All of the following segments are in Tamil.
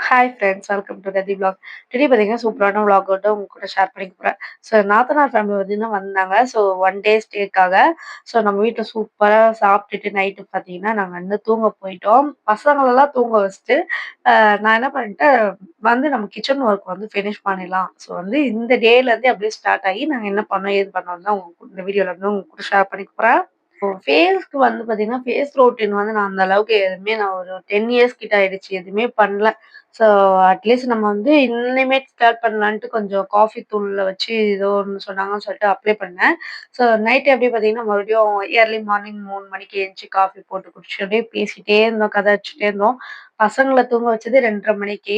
ஹாய் ஃப்ரெண்ட்ஸ், வெல்கம் டு கதி விலாக். டுடே பார்த்தீங்கன்னா சூப்பரான விலாக் வந்து உங்க கூட ஷேர் பண்ணிக்க போறேன். ஸோ நாத்தனார் ஃபேமிலி பார்த்தீங்கன்னா வந்தாங்க. ஸோ ஒன் டே ஸ்டேக்காக. ஸோ நம்ம வீட்ல சூப்பரா சாப்பிட்டுட்டு நைட்டு பார்த்தீங்கன்னா, நாங்க வந்து தூங்க போயிட்டோம். பசங்களெல்லாம் தூங்க வச்சுட்டு, நான் என்ன பண்ணிட்டேன், வந்து நம்ம கிச்சன் ஒர்க் வந்து ஃபினிஷ் பண்ணிடலாம். ஸோ வந்து இந்த டேலேருந்தே அப்படியே ஸ்டார்ட் ஆகி, நாங்க என்ன பண்ணோம், ஏது பண்ணோம் தான் இந்த வீடியோல வந்து உங்க கூட ஷேர் பண்ணிக்க போறேன். ஃபேஸ்க்கு வந்து பார்த்தீங்கன்னா, ஃபேஸ் ரொட்டீன் வந்து நான் அந்த அளவுக்கு எதுவுமே நான் ஒரு 10 இயர்ஸ் கிட்ட ஆயிடுச்சு. எதுவுமே பண்ணல. ஸோ அட்லீஸ்ட் நம்ம வந்து இனிமேட் ஸ்டார்ட் பண்ணலான்ட்டு கொஞ்சம் காஃபி தூள்ல வச்சு ஏதோ ஒண்ணு சொன்னாங்கன்னு சொல்லிட்டு அப்ளை பண்ணேன். ஸோ நைட் எப்படி பார்த்தீங்கன்னா, மறுபடியும் ஏர்லி மார்னிங் 3 மணிக்கு எந்திச்சு காஃபி போட்டு குடிச்சுட்டு அப்படியே பேசிட்டே இருந்தோம், கதை அடிச்சுட்டே இருந்தோம். பசங்கள தூங்க வச்சது 2:30 மணிக்கு.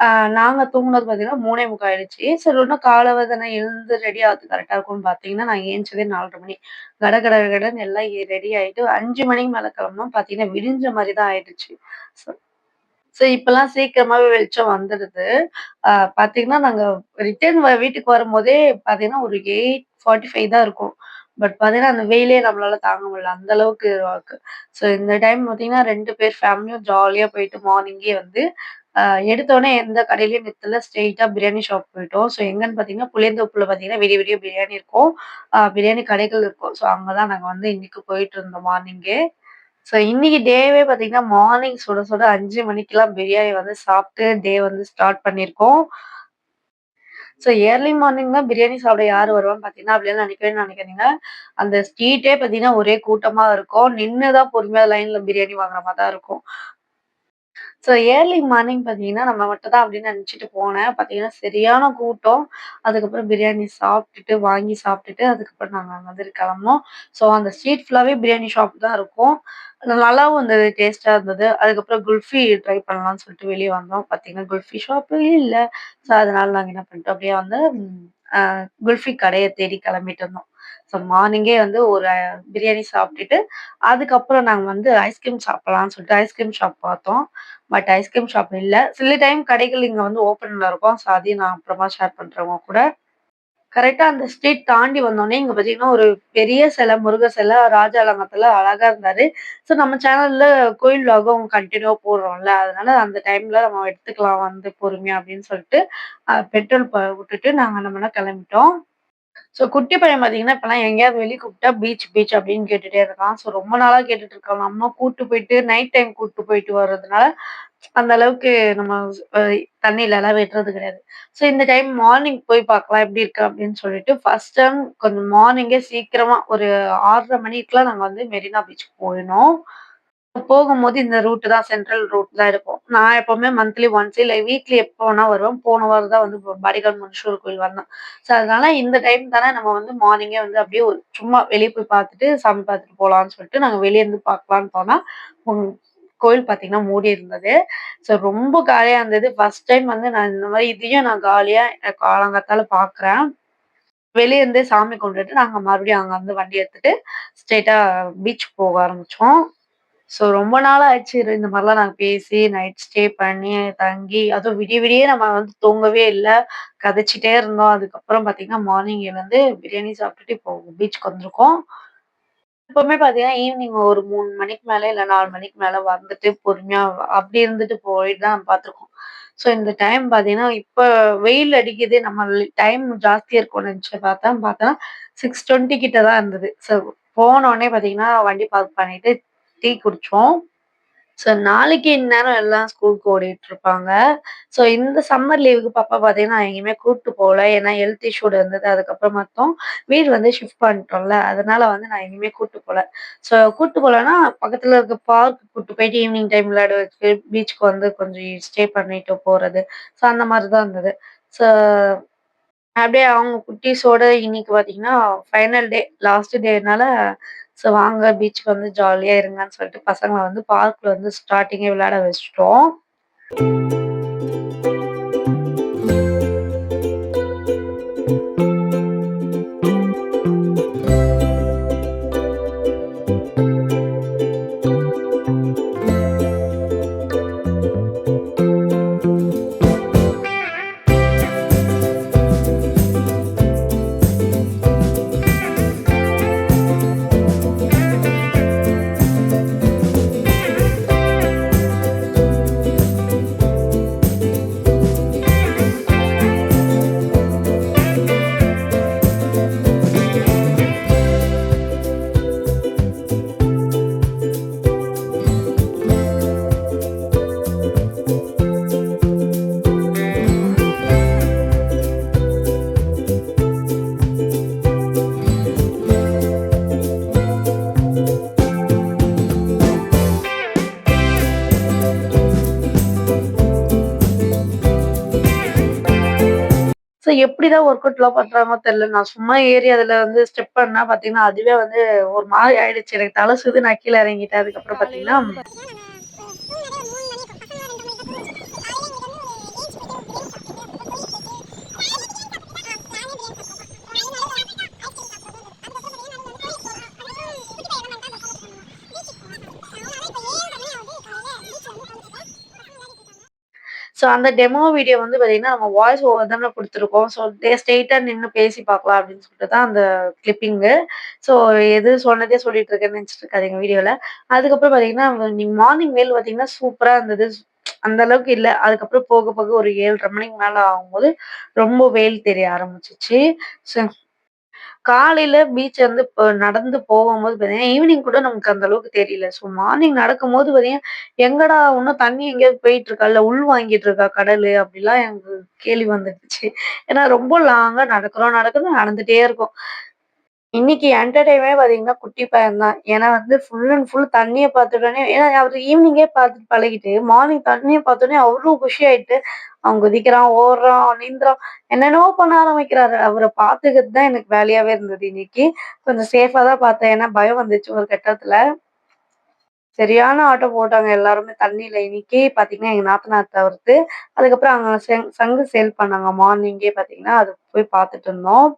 ஆ நாங்க தூங்குனது பார்த்தீங்கன்னா 3:45 ஆயிடுச்சு. சரி இன்னும் காலவதன எழுந்து ரெடி ஆகுறதுக்கு கரெக்ட்டா இருக்கும்னு பார்த்தீங்கன்னா, நான் ஏந்திச்சதே 4:30 மணி. கடகடன்னு எல்லாம் ரெடி ஆயிட்டு 5 மணிக்கு மேல கிளம்புனோம். பார்த்தீங்கன்னா, விடிஞ்ச மாரி தான் ஆயிடுச்சு. ஸோ ஸோ இப்பலாம் சீக்கிரமாவே வெளிச்சம் வந்துடுது. அ பார்த்தீங்கன்னா, நாங்க ரிட்டர்ன் வீட்டுக்கு வரும்போதே பார்த்தீங்கன்னா, ஒரு 8:45 தான் இருக்கும். பட் பார்த்தீங்கன்னா, அந்த வெயிலே நம்மளால தாங்க முடியல. அந்த அளவுக்கு இருக்கு. ஸோ இந்த டைம் பார்த்தீங்கன்னா, 2 பேர் ஃபேமிலியும் ஜாலியா போயிட்டு மார்னிங்கே வந்து அ எடுத்தோனே எந்த கடையிலயும் நிறுத்தல. ஸ்ட்ரெயிட்டா பிரியாணி ஷாப் போயிட்டோம். ஸோ எங்கன்னு பார்த்தீங்கன்னா, புளியந்தோப்புல பார்த்தீங்கன்னா, விடிய விடிய பிரியாணி இருக்கும். பிரியாணி கடைகள் இருக்கும். ஸோ அங்க தான் நாங்க வந்து இன்னைக்கு போயிட்டுருந்தோம் மார்னிங்கே. ஸோ இன்னைக்கு டேவே பார்த்தீங்கன்னா, மார்னிங் சுட சுட 5 மணிக்கெல்லாம் பிரியாணி வந்து சாப்ட்டு டே வந்து ஸ்டார்ட் பண்ணியிருக்கோம். ஸோ ஏர்லி மார்னிங் தான் பிரியாணி சாப்பிட யாரு வருவான்னு பார்த்தீங்கன்னா, அப்படிலாம் நினைக்கவே நினைக்காதீங்க. அந்த ஸ்ட்ரீட்டே பார்த்தீங்கன்னா, ஒரே கூட்டமா இருக்கும். நின்னு தான் பொறுமையா லைன்ல பிரியாணி வாங்குற மாரி தான் இருக்கும். ஸோ ஏர்லி மார்னிங் பார்த்தீங்கன்னா, நம்ம மட்டும் தான் அப்படின்னு நினைச்சுட்டு போனேன். பார்த்தீங்கன்னா, சரியான கூட்டம். அதுக்கப்புறம் பிரியாணி சாப்பிட்டுட்டு, வாங்கி சாப்பிட்டுட்டு, அதுக்கப்புறம் நாங்க அங்கருந்து கிளம்புனோம். ஸோ அந்த ஸ்ட்ரீட் ஃபுல்லாவே பிரியாணி ஷாப் தான் இருக்கும். நல்லாவும் இருந்தது. டேஸ்ட்டா இருந்தது. அதுக்கப்புறம் குல்ஃபி ட்ரை பண்ணலாம்னு சொல்லிட்டு வெளிய வந்தோம். பார்த்தீங்கன்னா, குல்ஃபி ஷாப்பு இல்ல. ஸோ அதனால நாங்க என்ன பண்ணிட்டோம், அப்படியே வந்து அ குல்ஃபி கடைய தேடி கிளம்பிட்டு இருந்தோம். ஸோ மார்னிங்கே வந்து ஒரு பிரியாணி சாப்பிட்டுட்டு, அதுக்கப்புறம் நாங்க வந்து ஐஸ்கிரீம் சாப்பிடலாம்னு சொல்லிட்டு ஐஸ்கிரீம் ஷாப் பார்த்தோம். பட் ஐஸ்கிரீம் ஷாப் இல்ல. சில டைம் கடைகள் இங்க வந்து ஓப்பன்ல இருக்கும். ஸோ அதையும் நான் அப்புறமா ஷேர் பண்றேன் உங்க கூட. கரெக்ட்டா அந்த ஸ்ட்ரீட் தாண்டி வந்தோனே, இங்க பார்த்தீங்கன்னா, ஒரு பெரிய சிலை, முருகர் சிலை ராஜாலங்கத்துல அழகா இருந்தாரு. ஸோ நம்ம சேனல்ல கோயில் விலாகும் கன்டினியூவா போடுறோம்ல. அதனால அந்த டைம்ல நம்ம எடுத்துக்கலாம் வந்து பொறுமையா அப்படின்னு சொல்லிட்டு, பெட்ரோல் விட்டுட்டு நாங்க என்ன பண்ணோம் கிளம்பிட்டோம். ஸோ குட்டி பையன் பார்த்தீங்கன்னா, இப்பலாம் எங்கேயாவது வெளிய கூப்பிட்டா பீச் அப்படின்னு கேட்டுட்டே இருக்கான். ஸோ ரொம்ப நாளா கேட்டுட்டு இருக்கான். நம்ம கூட்டு போயிட்டு நைட் டைம் கூட்டு போயிட்டு வர்றதுனால, அந்த அளவுக்கு நம்ம அ தண்ணீலலாம் விடுறது கிடையாது. ஸோ இந்த டைம் மார்னிங் போய் பார்க்கலாம் எப்படி இருக்கு அப்படின்னு சொல்லிட்டு, ஃபர்ஸ்ட் டைம் கொஞ்சம் மார்னிங்கே சீக்கிரமா ஒரு 6:30 மணிக்கெல்லாம் நாங்க வந்து மெரினா பீச்சுக்கு போயினோம். போகும்போது இந்த ரூட் தான் சென்ட்ரல் ரூட் தான் இருக்கும். நான் எப்பவுமே மந்த்லி ஒன்ஸ் இல்ல வீக்லி எப்போ வேணா வருவேன். போன வாரம் தான் வந்து பாடிகார்ட் முனீஸ்வரர் கோயில் வந்தேன். ஸோ அதனால இந்த டைம் தானே நம்ம வந்து மார்னிங்கே வந்து அப்படியே ஒரு சும்மா வெளிய போய் பார்த்துட்டு, சாமி பார்த்துட்டு போலான்னு சொல்லிட்டு நாங்க வெளிய இருந்து பார்க்கலான்னு போனா, ம் கோயில் பார்த்தீங்கன்னா மூடி இருந்தது. ஸோ ரொம்ப காலியா இருந்தது. ஃபர்ஸ்ட் டைம் வந்து நான் இந்த மாரி இதையும் நான் காலியா காலங்காத்தால பார்க்குறேன். வெளிய இருந்தே சாமி கும்பிட்டுட்டு நாங்க மறுபடியும் அங்க வந்து வண்டி எடுத்துட்டு ஸ்ட்ரெயிட்டா பீச் போக ஆரம்பிச்சோம். ஸோ ரொம்ப நாள் ஆச்சு. இந்த மாரிலாம் நாங்க பேசி, நைட் ஸ்டே பண்ணி, தங்கி அதுவும் விடிய விடிய நம்ம வந்து தூங்கவே இல்ல. கதைச்சிட்டே இருந்தோம். அதுக்கப்புறம் பார்த்தீங்கன்னா, மார்னிங் எழுந்து பிரியாணி சாப்பிட்டுட்டு இப்போ பீச்சுக்கு வந்திருக்கோம். எப்பவுமே பார்த்தீங்கன்னா, ஈவினிங் ஒரு 3 மணிக்கு மேல இல்ல 4 மணிக்கு மேல வந்துட்டு பொறுமையா அப்படி இருந்துட்டு போயிட்டு தான் பார்த்துருக்கோம். ஸோ இந்த டைம் பார்த்தீங்கன்னா, இப்ப வெயில் அடிக்குது. நம்ம டைம் ஜாஸ்தியா இருக்கும்னு நெனச்சு பார்த்தா 6:20 கிட்ட தான் இருந்தது. ஸோ போனோனே பார்த்தீங்கன்னா, வண்டி பார்க் பண்ணிட்டு டீ குடிச்சோம். ஸோ நாளைக்கு இந்நேரம் எல்லாம் ஸ்கூலுக்கு ஓடிட்டுருப்பாங்க. ஸோ இந்த சம்மர் லீவுக்கு பாப்பா பார்த்தீங்கன்னா, நான் எங்கேயுமே கூட்டு போல. ஏன்னா ஹெல்த் இஷ்யூ இருந்தது. அதுக்கப்புறம் மட்டும் வீடு வந்து ஷிஃப்ட் பண்ணிட்டோம்ல. அதனால வந்து நான் எங்கேயுமே கூட்டு போல. ஸோ கூட்டு போலன்னா, பக்கத்துல இருக்க பார்க் கூட்டு போயிட்டு ஈவினிங் டைம் விளையாட வச்சுட்டு, பீச்சுக்கு வந்து கொஞ்சம் ஸ்டே பண்ணிட்டு போறது. ஸோ அந்த மாரி தான் இருந்தது. ஸோ அப்படியே அவங்க குட்டீஸோட இன்னைக்கு பார்த்தீங்கன்னா, ஃபைனல் டே லாஸ்ட் டேனால, ஸோ வாங்க பீச்சுக்கு வந்து ஜாலியா இருங்கன்னு சொல்லிட்டு பசங்கள வந்து பார்க்ல வந்து ஸ்டார்ட்டிங்கே விளையாட வச்சுட்டோம். எப்படிதான் ஒர்க் அவுட்லாம் பண்றாங்கன்னோ தெரியல. நான் சும்மா ஏறி அதுல வந்து ஸ்டெப் பண்ணா பார்த்தீங்கன்னா, அதுவே வந்து ஒரு மாரி ஆயிடுச்சு. எனக்கு தல சுத்தி நான் கீழ இறங்கிட்டேன். அதுக்கப்புறம் காலையில பார்த்தீங்கன்னா வந்து அந்த டெமோ வீடியோ வந்து பார்த்தீங்கன்னா, நம்ம வாய்ஸ் ஓவர் தானே குடுத்துருக்கோம். ஸ்ட்ரெய்ட்டா நின்னு பேசி பார்க்கலாம் அப்படின்னு சொல்லிட்டு தான் அந்த கிளிப்பிங்கு. ஸோ எது சொன்னதே சொல்லிட்டு இருக்கேன்னு நெனச்சுட்டு இருக்காதீங்க வீடியோல. அதுக்கப்புறம் பார்த்தீங்கன்னா, நீங்க மார்னிங் வெயில் பார்த்தீங்கன்னா, சூப்பரா இருந்தது. அந்த அளவுக்கு இல்ல. அதுக்கப்புறம் போக போக ஒரு 7:30 மணிக்கு மேல ஆகும்போது, ரொம்ப வெயில் தெரிய ஆரம்பிச்சுச்சு. ஸோ காலையில பீச் வந்து நடந்து போகும்போது பார்த்தீங்கன்னா, ஈவினிங் கூட நமக்கு அந்த அளவுக்கு தெரியல. மார்னிங் நடக்கும்போது பார்த்தீங்கன்னா, எங்கடா இன்னும் தண்ணி எங்கேயாவது போயிட்டு இருக்கா? இல்ல உள் வாங்கிட்டு இருக்கா கடலு? அப்படிலாம் எனக்கு கேள்வி வந்துடுச்சு. ஏன்னா ரொம்ப லாங்கா நடக்கிறோம் நடந்துட்டே இருக்கோம். இன்னைக்கு என்டர்டெயின்மே பார்த்தீங்கன்னா, குட்டி பையன் தான். ஏன்னா வந்து ஃபுல் அண்ட் ஃபுல் தண்ணிய பார்த்துட்டோனே ஏன்னா அவரு ஈவினிங்கே பார்த்து பழகிட்டு, மார்னிங் தண்ணிய பார்த்தோனே அவ்ளோ குஷி ஆயிட்டு, அவன் குதிக்கிறான், ஓடுறான், நீந்துறான், என்னென்னவோ பண்ண ஆரம்பிக்கிறாரு. அவர பார்த்துக்கிறது தான் எனக்கு வேலையாவே இருந்தது இன்னைக்கு. கொஞ்சம் சேஃபா தான் பார்த்தேன். ஏன்னா பயம் வந்துச்சு ஒரு கட்டத்துல. சரியான ஆட்டம் போட்டாங்க எல்லாருமே தண்ணீல. இன்னைக்கு பார்த்தீங்கன்னா, எங்க நாத்தனார் தவிர்த்து. அதுக்கப்புறம் அங்க சங்கு சேல் பண்ணாங்க மார்னிங்கே பார்த்தீங்கன்னா, அது போய் பார்த்துட்டு இருந்தோம்.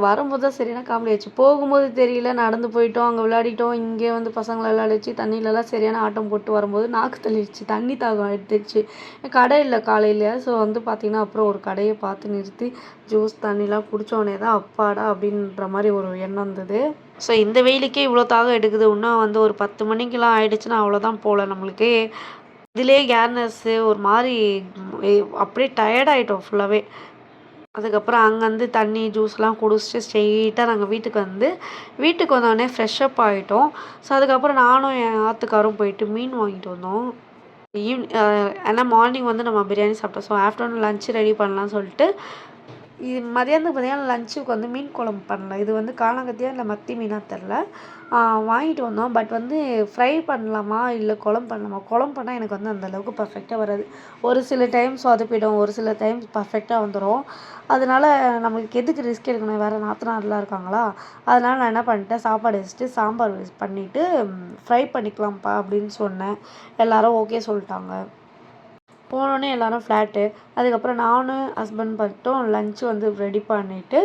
வரும்போது தான் சரியான காமெடி ஆச்சு. போகும்போது தெரியல, நடந்து போயிட்டோம், அங்க விளையாடிட்டோம். இங்கே வந்து பசங்கள விளையாட வச்சு, தண்ணிலலாம் சரியான ஆட்டம் போட்டு வரும்போது நாக்கு தள்ளிடுச்சு. தண்ணி தாகம் எடுத்துருச்சு. கடை இல்ல காலையில. வந்து பார்த்தீங்கன்னா, அப்புறம் ஒரு கடைய பார்த்து நிறுத்தி, ஜூஸ் தண்ணிலாம் குடிச்சோனே தான் அப்பாடா! அப்படின்ற மாரி ஒரு எண்ணம் வந்தது. இந்த வெயிலுக்கே இவ்வளோ தாகம் எடுக்குது. இன்னும் வந்து ஒரு 10 மணிக்கெல்லாம் ஆயிடுச்சுன்னா அவ்வளோதான் போல நம்மளுக்கு. இதுலயே கேர்னஸ்ஸு ஒரு மாரி அப்படியே டயர்ட் ஆயிட்டோம் ஃபுல்லாவே. அதுக்கப்புறம் அங்கேருந்து தண்ணி, ஜூஸ்லாம் குடிச்சிட்டு ஸ்ட்ரெயிட்டா நாங்க வீட்டுக்கு வந்தோடனே ஃப்ரெஷ் அப் ஆயிட்டோம். அதுக்கப்புறம் நானும் என் ஆத்துக்காரும் போயிட்டு மீன் வாங்கிட்டு வந்தோம். ஏன்னா மார்னிங் வந்து நம்ம பிரியாணி சாப்பிட்டோம். ஆஃப்டர்நூன் லஞ்ச் ரெடி பண்ணலான்னு சொல்லிட்டு மதியானத்துக்கு பார்த்தீங்கன்னா, லஞ்சுக்கு வந்து மீன் குழம்பு பண்ணலாம். இது வந்து கானாங்கத்தியா இல்ல மத்தி மீனா தெரில. வாங்கிட்டு வந்தோம். பட் வந்து ஃப்ரை பண்ணலாமா? இல்ல குழம்பு பண்ணலாமா? குழம்பு பண்ணா எனக்கு வந்து அந்த அளவுக்கு பர்ஃபெக்ட்டா வராது. ஒரு சில டைம் சொதப்பிடும். ஒரு சில டைம் பர்ஃபெக்ட்டா வந்துரும். அதனால நம்மளுக்கு எதுக்கு ரிஸ்க் எடுக்கணும்? வேற நாத்தனார்லாம் இருக்காங்களா? அதனால நான் என்ன பண்ணிட்டேன், சாப்பாடு வச்சுட்டு சாம்பார் பண்ணிட்டு ஃப்ரை பண்ணிக்கலாம்ப்பா அப்படின்னு சொன்னேன். எல்லாரும் ஓகே சொல்ட்டாங்க. போனோனே எல்லாரும் ஃப்ளாட்டு. அதுக்கப்புறம் நானும் ஹஸ்பண்ட் மட்டும் லஞ்ச் வந்து ரெடி பண்ணிட்டு,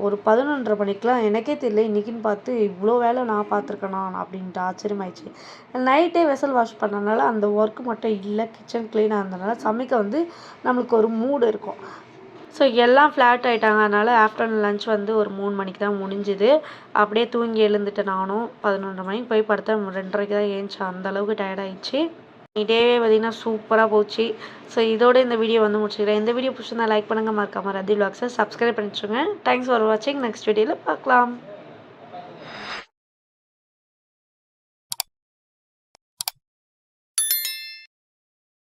ஒரு 11:30 மணிக்கெலாம் எனக்கே தெரியல இன்னைக்குன்னு பார்த்து இவ்வளோ வேலை நான் பார்த்துருக்கேனா அப்படின்ட்டு ஆச்சரியமாயிடுச்சு. நைட்டே வெசல் வாஷ் பண்ணனால அந்த ஒர்க் மட்டும் இல்ல. கிச்சன் கிளீனா இருந்தனால சமைக்க வந்து நம்மளுக்கு ஒரு மூடு இருக்கும். எல்லாம் ஃப்ளாட் ஆயிட்டாங்க. அதனால ஆஃப்டர்நூன் லஞ்ச் வந்து ஒரு 3 மணிக்கு தான் முடிஞ்சுது. அப்படியே தூங்கி எழுந்துட்டேன் நானும். 11:30 மணிக்கு போய் படுத்தேன். 2:30க்கு தான் ஏந்திச்சேன். அந்த அளவுக்கு டயர்ட் ஆயிடுச்சு. டேவே பார்த்தீங்கன்னா சூப்பரா போச்சு. இதோட இந்த வீடியோ வந்து முடிச்சுக்கிறேன். இந்த வீடியோ பிடிச்சிருந்தா லைக் பண்ணுங்க. மறக்காம ரதி விலாக்ஸை சப்ஸ்கிரைப் பண்ணி வச்சுருங்க. தேங்க்ஸ் ஃபார் வாட்சிங். நெக்ஸ்ட் வீடியோல பார்க்கலாம்.